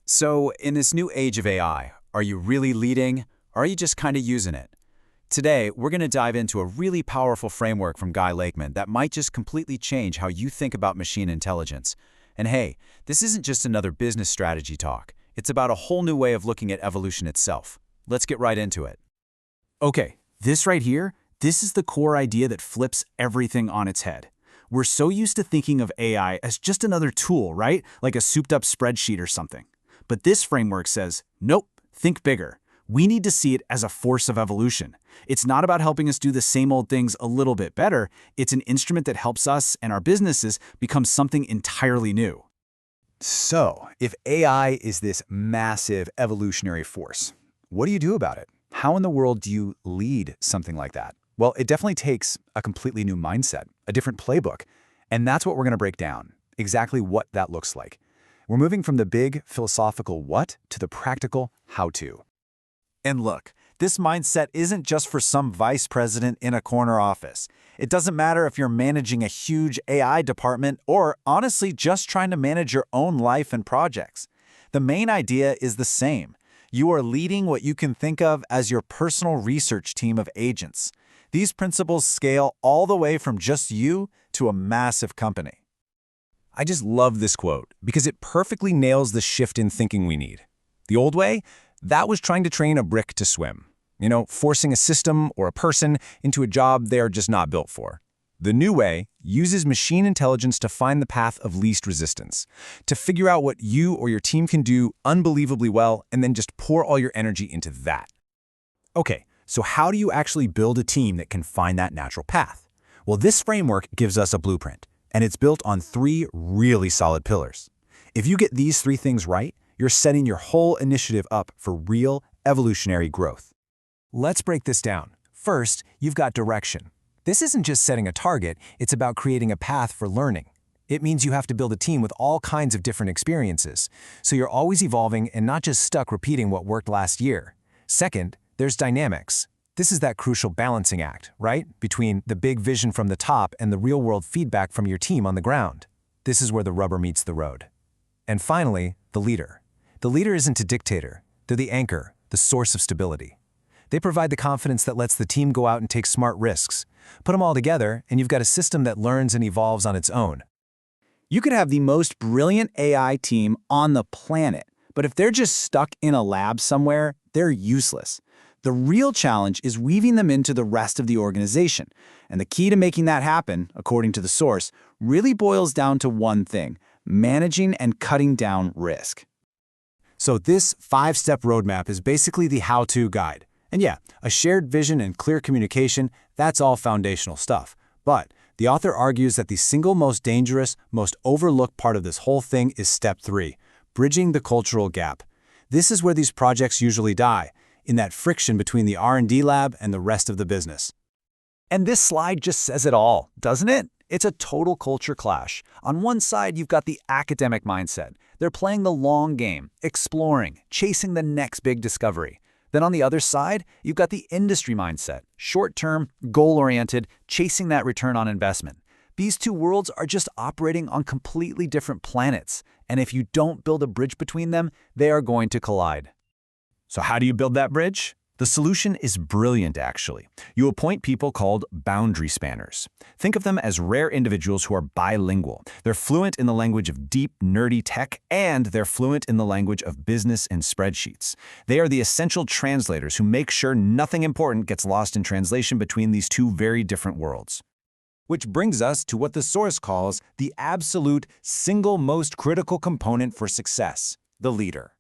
So, in this new age of AI, are you really leading, or are you just kind of using it? Today, we're going to dive into a really powerful framework from Guy Lakeman that might just completely change how you think about machine intelligence. And hey, this isn't just another business strategy talk. It's about a whole new way of looking at evolution itself. Let's get right into it. Okay, this right here, this is the core idea that flips everything on its head. We're so used to thinking of AI as just another tool, right? Like a souped-up spreadsheet or something. But this framework says, nope, think bigger. We need to see it as a force of evolution. It's not about helping us do the same old things a little bit better. It's an instrument that helps us and our businesses become something entirely new. So, if AI is this massive evolutionary force, what do you do about it? How in the world do you lead something like that? Well, it definitely takes a completely new mindset, a different playbook, and that's what we're going to break down, exactly what that looks like. We're moving from the big philosophical what to the practical how-to. And look, this mindset isn't just for some vice president in a corner office. It doesn't matter if you're managing a huge AI department or honestly just trying to manage your own life and projects. The main idea is the same. You are leading what you can think of as your personal research team of agents. These principles scale all the way from just you to a massive company. I just love this quote because it perfectly nails the shift in thinking we need. The old way, that was trying to train a brick to swim. Forcing a system or a person into a job they're just not built for. The new way uses machine intelligence to find the path of least resistance, to figure out what you or your team can do unbelievably well and then just pour all your energy into that. Okay, so how do you actually build a team that can find that natural path? Well, this framework gives us a blueprint, and it's built on 3 really solid pillars. If you get these 3 things right, you're setting your whole initiative up for real evolutionary growth. Let's break this down. First, you've got direction. This isn't just setting a target, it's about creating a path for learning. It means you have to build a team with all kinds of different experiences, so you're always evolving and not just stuck repeating what worked last year. Second, there's dynamics. This is that crucial balancing act, right? Between the big vision from the top and the real-world feedback from your team on the ground. This is where the rubber meets the road. And finally, the leader. The leader isn't a dictator. They're the anchor, the source of stability. They provide the confidence that lets the team go out and take smart risks. Put them all together, and you've got a system that learns and evolves on its own. You could have the most brilliant AI team on the planet, but if they're just stuck in a lab somewhere, they're useless. The real challenge is weaving them into the rest of the organization. And the key to making that happen, according to the source, really boils down to one thing: managing and cutting down risk. So this 5-step roadmap is basically the how-to guide. And yeah, a shared vision and clear communication, that's all foundational stuff. But the author argues that the single most dangerous, most overlooked part of this whole thing is step 3, bridging the cultural gap. This is where these projects usually die, in that friction between the R&D lab and the rest of the business. And this slide just says it all, doesn't it? It's a total culture clash. On one side, you've got the academic mindset. They're playing the long game, exploring, chasing the next big discovery. Then on the other side, you've got the industry mindset, short-term, goal-oriented, chasing that return on investment. These two worlds are just operating on completely different planets, and if you don't build a bridge between them, they are going to collide. So how do you build that bridge? The solution is brilliant, actually. You appoint people called boundary spanners. Think of them as rare individuals who are bilingual. They're fluent in the language of deep, nerdy tech, and they're fluent in the language of business and spreadsheets. They are the essential translators who make sure nothing important gets lost in translation between these two very different worlds. Which brings us to what the source calls the absolute single most critical component for success: the leader.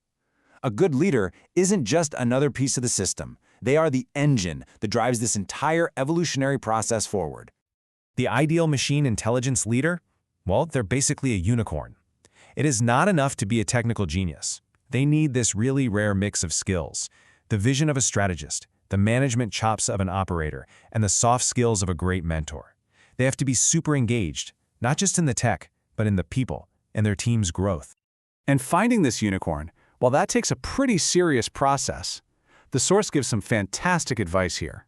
A good leader isn't just another piece of the system. They are the engine that drives this entire evolutionary process forward. The ideal machine intelligence leader? Well, they're basically a unicorn. It is not enough to be a technical genius. They need this really rare mix of skills: the vision of a strategist, the management chops of an operator, and the soft skills of a great mentor. They have to be super engaged, not just in the tech, but in the people and their team's growth. And finding this unicorn, well, that takes a pretty serious process. The source gives some fantastic advice here.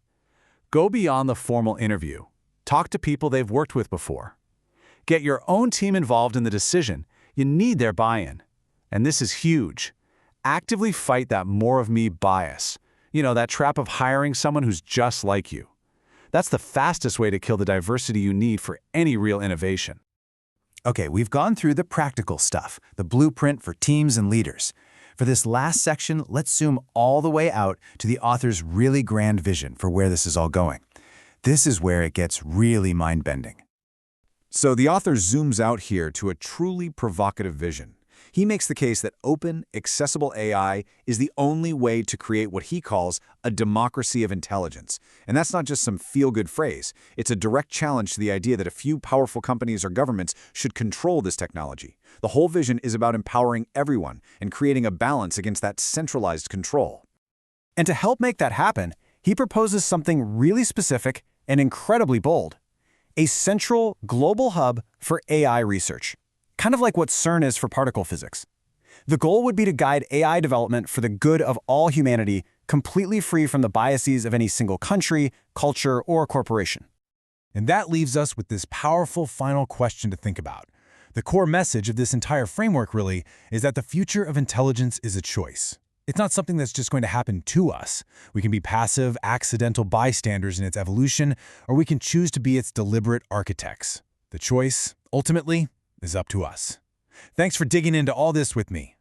Go beyond the formal interview. Talk to people they've worked with before. Get your own team involved in the decision. You need their buy-in. And this is huge. Actively fight that more of me bias. You know, that trap of hiring someone who's just like you. That's the fastest way to kill the diversity you need for any real innovation. Okay, we've gone through the practical stuff, the blueprint for teams and leaders. For this last section, let's zoom all the way out to the author's really grand vision for where this is all going. This is where it gets really mind-bending. So the author zooms out here to a truly provocative vision. He makes the case that open, accessible AI is the only way to create what he calls a democracy of intelligence. And that's not just some feel-good phrase. It's a direct challenge to the idea that a few powerful companies or governments should control this technology. The whole vision is about empowering everyone and creating a balance against that centralized control. And to help make that happen, he proposes something really specific and incredibly bold: a central global hub for AI research. Kind of like what CERN is for particle physics. The goal would be to guide AI development for the good of all humanity, completely free from the biases of any single country, culture, or corporation. And that leaves us with this powerful final question to think about. The core message of this entire framework, really, is that the future of intelligence is a choice. It's not something that's just going to happen to us. We can be passive, accidental bystanders in its evolution, or we can choose to be its deliberate architects. The choice, ultimately, is up to us. Thanks for digging into all this with me.